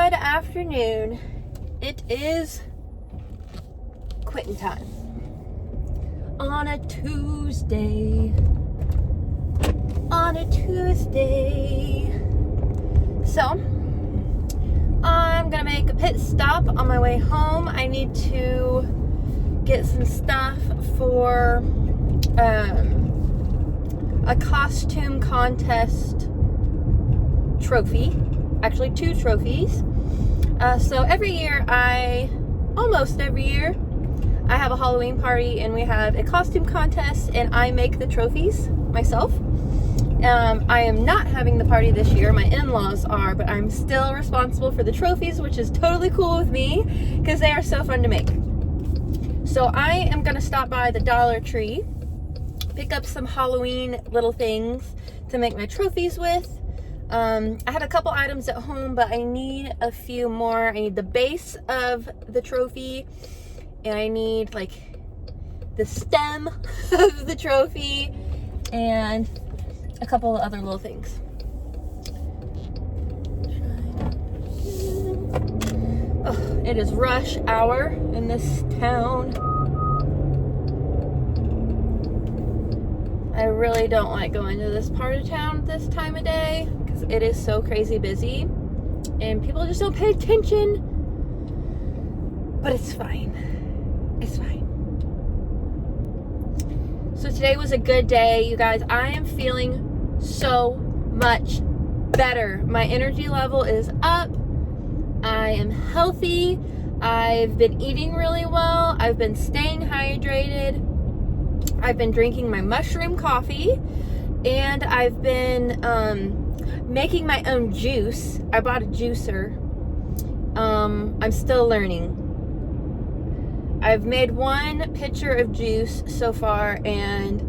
Good afternoon. It is quitting time on a Tuesday. So I'm gonna make a pit stop on my way home. I need to get some stuff for a costume contest trophy. Actually, 2 trophies. So almost every year, I have a Halloween party and we have a costume contest and I make the trophies myself. I am not having the party this year. My in-laws are, but I'm still responsible for the trophies, which is totally cool with me because they are so fun to make. So I am going to stop by the Dollar Tree, pick up some Halloween little things to make my trophies with. I have a couple items at home, but I need a few more. I need the base of the trophy, and I need like the stem of the trophy, and a couple of other little things. Oh, it is rush hour in this town. I really don't like going to this part of town this time of day because it is so crazy busy and people just don't pay attention. But it's fine. It's fine. So today was a good day, you guys. I am feeling so much better. My energy level is up. I am healthy. I've been eating really well. I've been staying hydrated. I've been drinking my mushroom coffee, and I've been making my own juice. I bought a juicer. I'm still learning. I've made 1 pitcher of juice so far, and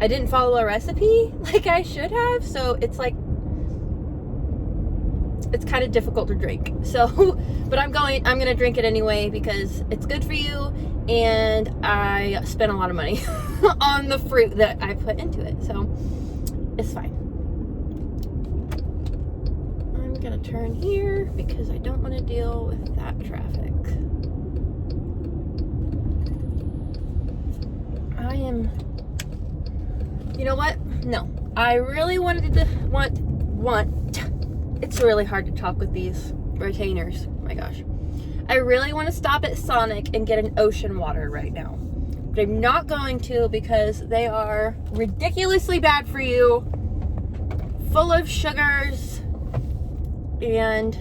I didn't follow a recipe like I should have, so it's kind of difficult to drink. So, but I'm gonna drink it anyway because it's good for you, and I spent a lot of money on the fruit that I put into it, so it's fine. I'm gonna turn here because I don't want to deal with that traffic. You know what? No, I really wanted to it's really hard to talk with these retainers. Oh my gosh. I really want to stop at Sonic and get an ocean water right now. But I'm not going to because they are ridiculously bad for you, full of sugars and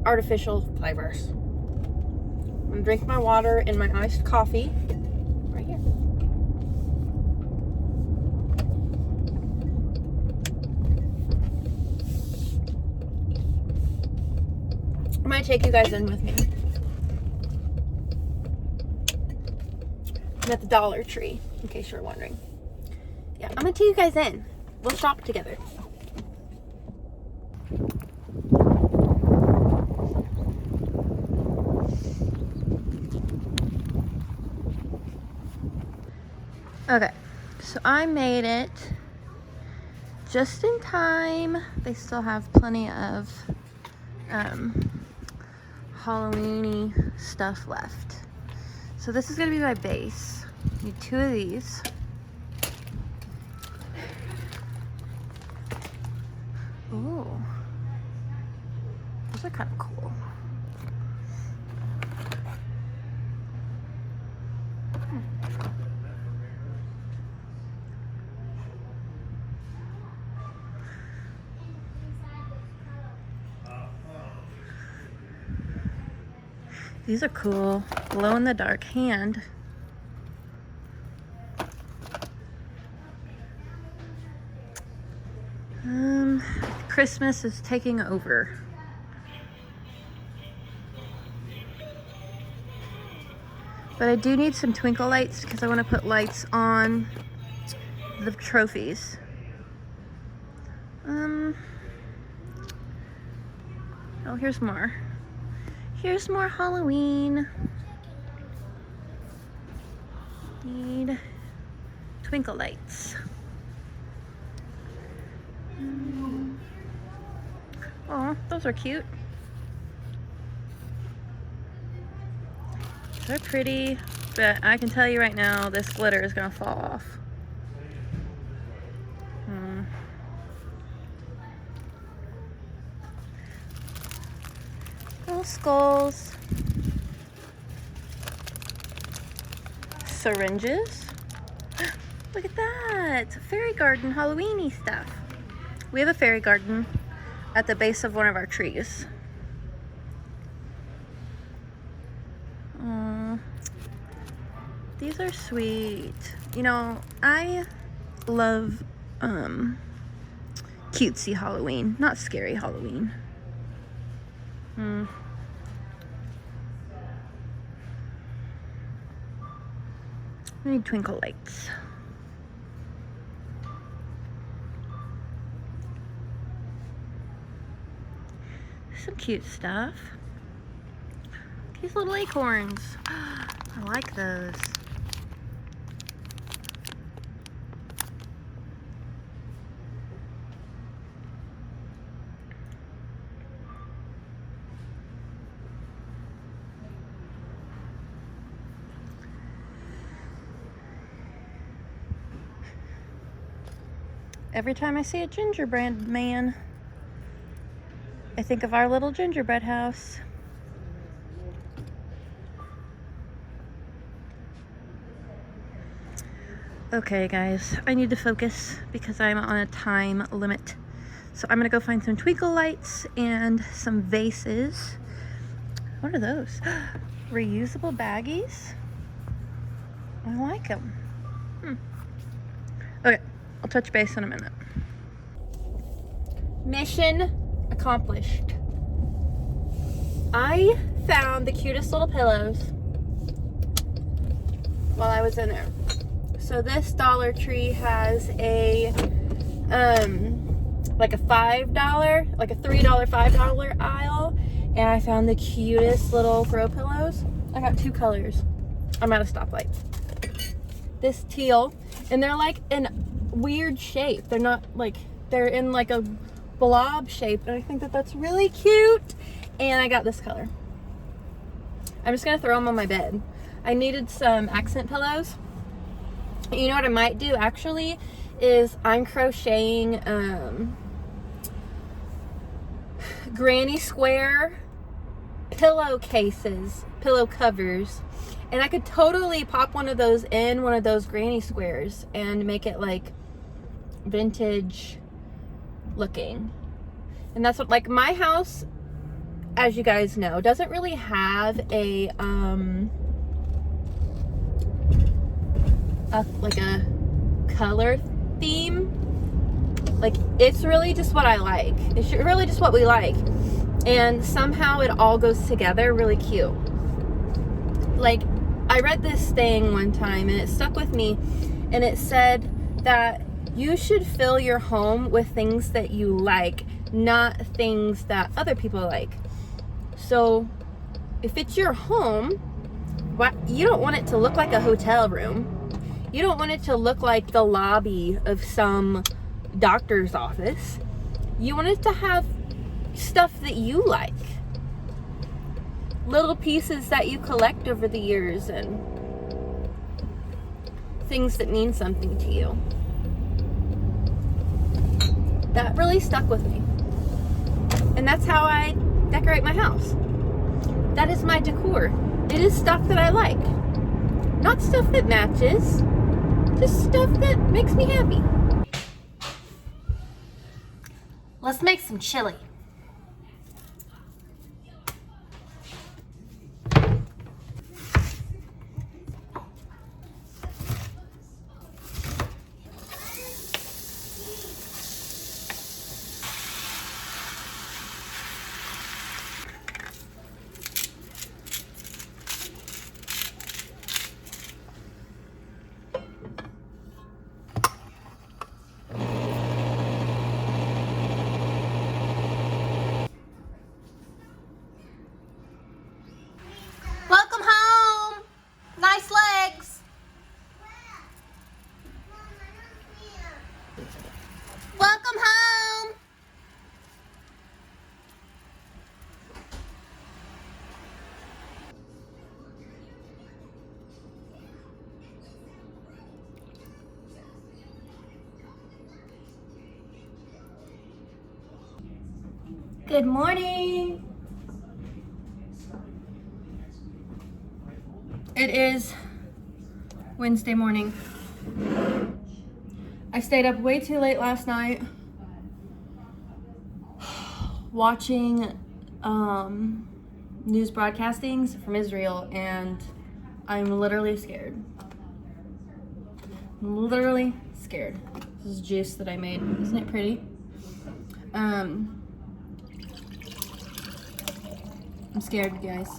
artificial flavors. I'm going to drink my water and my iced coffee right here. I might take you guys in with me. I'm at the Dollar Tree, in case you're wondering. Yeah, I'm gonna take you guys in. We'll shop together. Okay, so I made it just in time. They still have plenty of Halloween-y stuff left. So this is gonna be my base. I need 2 of these. Ooh, those are kind of cool. These are cool. Glow in the dark hand. Christmas is taking over. But I do need some twinkle lights because I want to put lights on the trophies. Oh, here's more. Here's more Halloween. Need twinkle lights. Oh, those are cute. They're pretty, but I can tell you right now, this glitter is gonna fall off. Little skulls. Syringes. Look at that! Fairy garden Halloween-y stuff. We have a fairy garden at the base of one of our trees. These are sweet. You know, I love cutesy Halloween, not scary Halloween. I need twinkle lights. Some cute stuff. These little acorns. I like those. Every time I see a gingerbread man, I think of our little gingerbread house. Okay guys, I need to focus because I'm on a time limit. So I'm gonna go find some twinkle lights and some vases. What are those? Reusable baggies? I like them. Okay, I'll touch base in a minute. Mission accomplished. I found the cutest little pillows while I was in there. So this Dollar Tree has a like a $5, like a $3, $5 aisle, and I found the cutest little throw pillows. I got 2 colors. I'm at a stoplight. This teal, and they're like in weird shape. They're not like, they're in like a blob shape, and I think that that's really cute. And I got this color. I'm just gonna throw them on my bed. I needed some accent pillows. You know what I might do actually is I'm crocheting granny square pillowcases, pillow covers, and I could totally pop one of those in one of those granny squares and make it like vintage looking. And that's what, like, my house, as you guys know, doesn't really have a like a color theme. Like, it's really just what I like. It's really just what we like, and somehow it all goes together really cute. Like, I read this thing one time and it stuck with me, and it said that you should fill your home with things that you like, not things that other people like. So if it's your home, you don't want it to look like a hotel room. You don't want it to look like the lobby of some doctor's office. You want it to have stuff that you like. Little pieces that you collect over the years and things that mean something to you. That really stuck with me. And that's how I decorate my house. That is my decor. It is stuff that I like. Not stuff that matches. Just stuff that makes me happy. Let's make some chili. Good morning. It is Wednesday morning. I stayed up way too late last night watching news broadcastings from Israel, and I'm literally scared. I'm literally scared. This is juice that I made. Isn't it pretty? I'm scared, guys.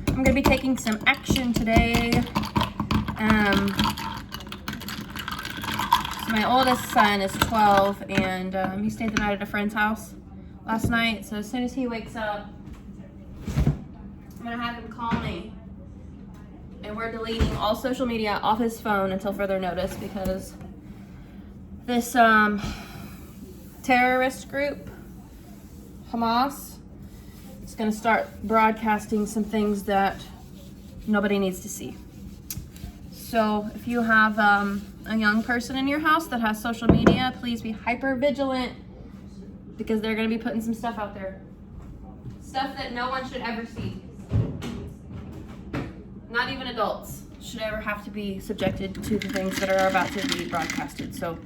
I'm gonna be taking some action today. So my oldest son is 12, and he stayed the night at a friend's house last night. So as soon as he wakes up, I'm gonna have him call me. And we're deleting all social media off his phone until further notice, because this terrorist group, Hamas, is going to start broadcasting some things that nobody needs to see. So if you have a young person in your house that has social media, please be hyper vigilant, because they're going to be putting some stuff out there. Stuff that no one should ever see. Not even adults should ever have to be subjected to the things that are about to be broadcasted. So,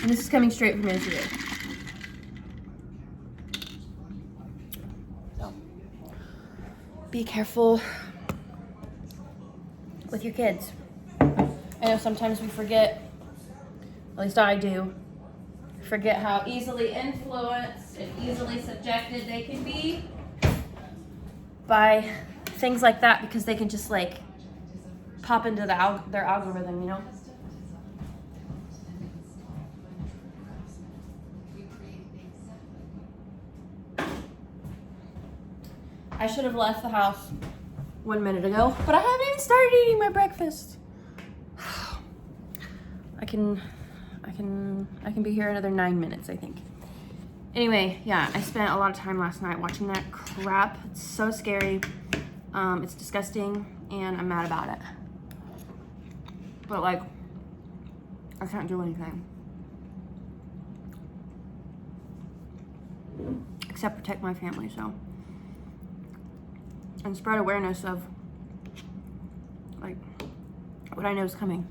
and this is coming straight from Israel. So, be careful with your kids. I know sometimes we forget, at least I do, forget how easily influenced and easily subjected they can be by things like that, because they can just like pop into their algorithm, you know? I should have left the house 1 minute ago, but I haven't even started eating my breakfast. I can be here another 9 minutes, I think. Anyway, yeah, I spent a lot of time last night watching that crap. It's so scary. It's disgusting, and I'm mad about it. But like, I can't do anything except protect my family, so, and spread awareness of like what I know is coming.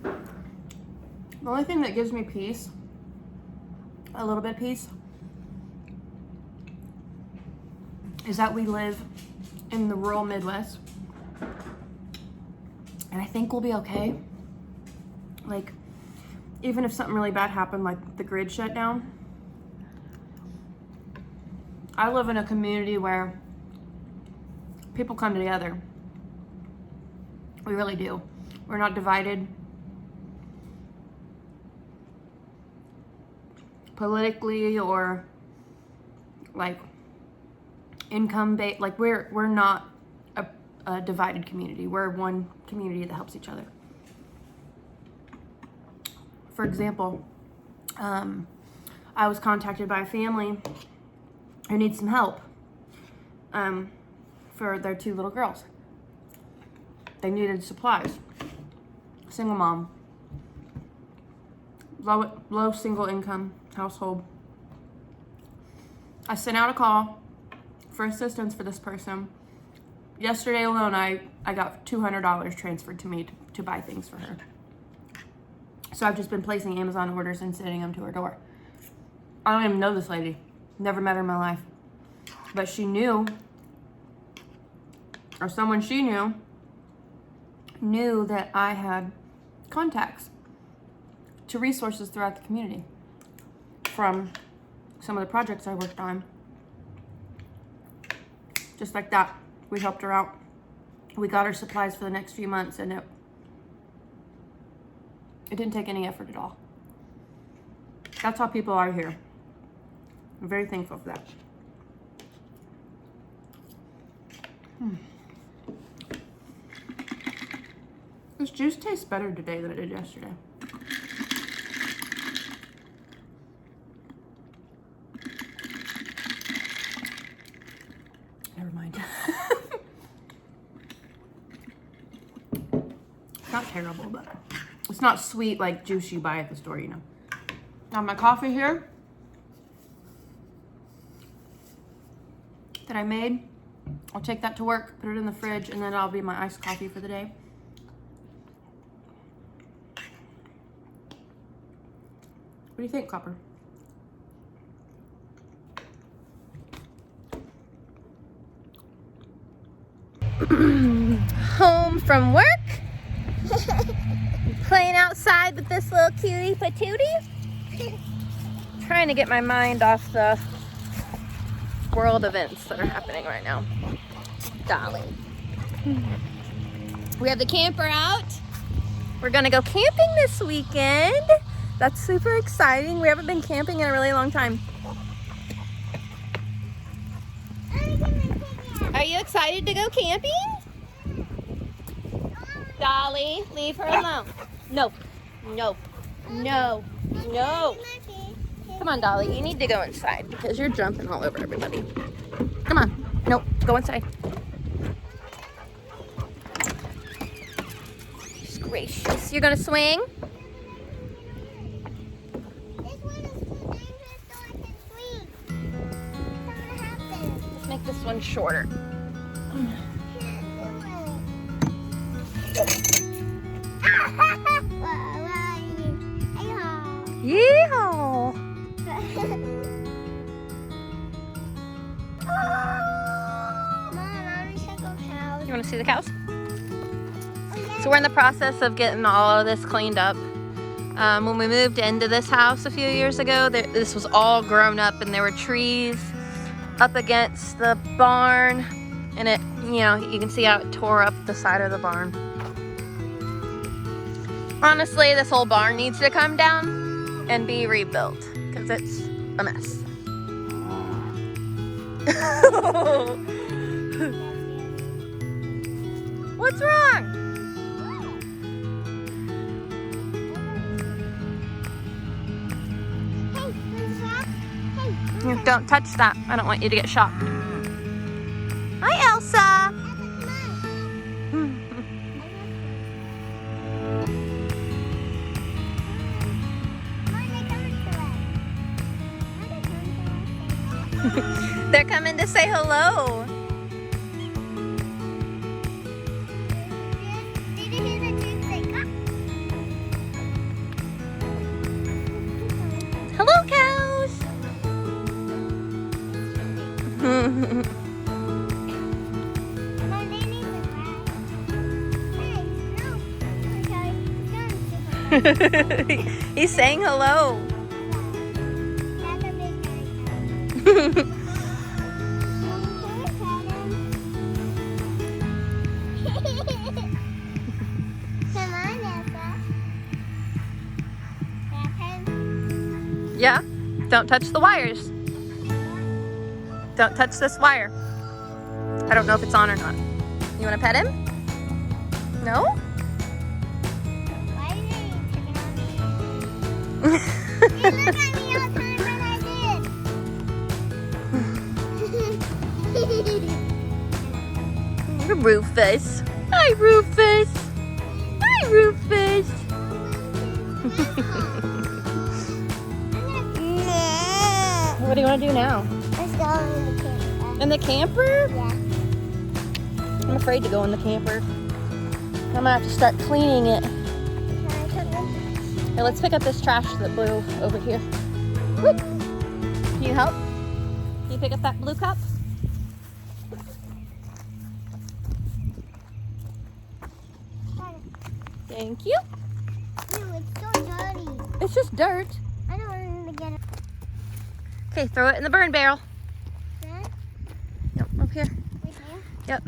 The only thing that gives me peace, a little bit of peace, is that we live in the rural Midwest, and I think we'll be okay. Like, even if something really bad happened, like the grid shut down, I live in a community where people come together. We really do. We're not divided politically or like income based. Like we're not a divided community. We're one community that helps each other. For example, I was contacted by a family who needs some help for their 2 little girls. They needed supplies. Single mom, low single income household. I sent out a call for assistance for this person. Yesterday alone, I got $200 transferred to me to buy things for her. So I've just been placing Amazon orders and sending them to her door. I don't even know this lady. Never met her in my life. But she knew, or someone she knew that I had contacts to resources throughout the community from some of the projects I worked on. Just like that, we helped her out. We got her supplies for the next few months, and it didn't take any effort at all. That's how people are here. I'm very thankful for that. This juice tastes better today than it did yesterday. Never mind. It's not terrible, but it's not sweet like juice you buy at the store, you know. Now my coffee here that I made, I'll take that to work, put it in the fridge, and then that'll be my iced coffee for the day. What do you think, Copper? Home from work. Playing outside with this little cutie patootie. Trying to get my mind off the world events that are happening right now. Darling. We have the camper out. We're gonna go camping this weekend. That's super exciting. We haven't been camping in a really long time. Are you excited to go camping? Dolly, leave her alone. No, no, no, no. Come on, Dolly, you need to go inside because you're jumping all over everybody. Come on, no, go inside. Goodness gracious, you're gonna swing? Let's make this one shorter. Yeehaw! You want to see the cows? So we're in the process of getting all of this cleaned up. When we moved into this house a few years ago, this was all grown up and there were trees up against the barn, and it, you know, you can see how it tore up the side of the barn. Honestly, this whole barn needs to come down and be rebuilt because it's a mess. What's wrong? Don't touch that. I don't want you to get shocked. Hi, Elsa. They're coming to say hello. Hello, cows. He's saying hello. Yeah, don't touch the wires. Don't touch this wire. I don't know if it's on or not. You want to pet him? No? Why are you taking on me? You look at me all the time when I did. Rufus. Hi, Rufus. Hi, Rufus. What do you want to do now? Let's go in the camper. In the camper? Yeah. I'm afraid to go in the camper. I'm gonna have to start cleaning it. Here, let's pick up this trash that blew over here. Whoop. Can you help? Can you pick up that blue cup? Thank you. Ew, it's so dirty. It's just dirt. I don't want to get it. Okay, throw it in the burn barrel. Huh? Yep, up here. Right here? Yep.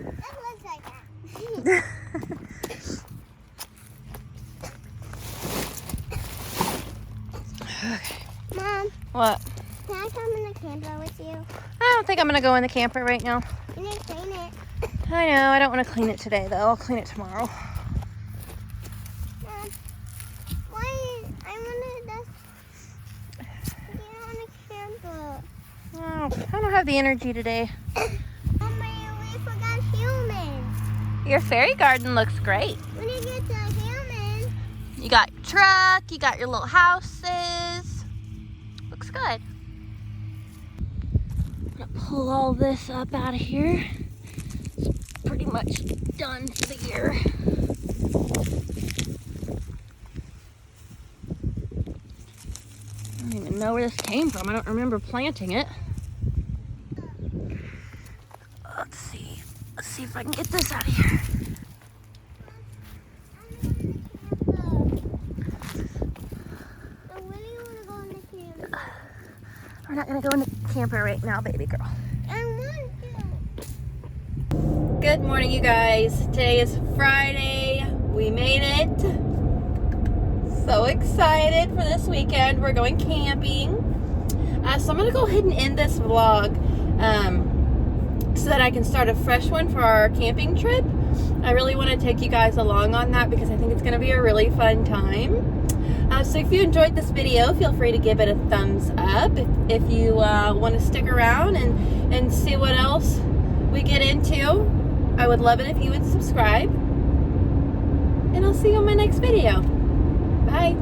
It looks like that. Okay. Mom, What? can I come in the camper with you? I don't think I'm gonna go in the camper right now. You need to clean it. I know, I don't want to clean it today though. I'll clean it tomorrow. Mom, why don't have the energy today. We forgot humans. Your fairy garden looks great. When you get to humans. You got your truck, you got your little houses. Looks good. I'm gonna pull all this up out of here. It's pretty much done for the year. I don't even know where this came from. I don't remember planting it. Let's see. Let's see if I can get this out of here. We're not gonna go in the camper right now, baby girl. I want to. Good morning, you guys. Today is Friday. We made it. So excited for this weekend. We're going camping. So I'm gonna go ahead and end this vlog so that I can start a fresh one for our camping trip. I really want to take you guys along on that because I think it's gonna be a really fun time. So if you enjoyed this video, feel free to give it a thumbs up. If you want to stick around and see what else we get into, I would love it if you would subscribe. And I'll see you on my next video. Bye.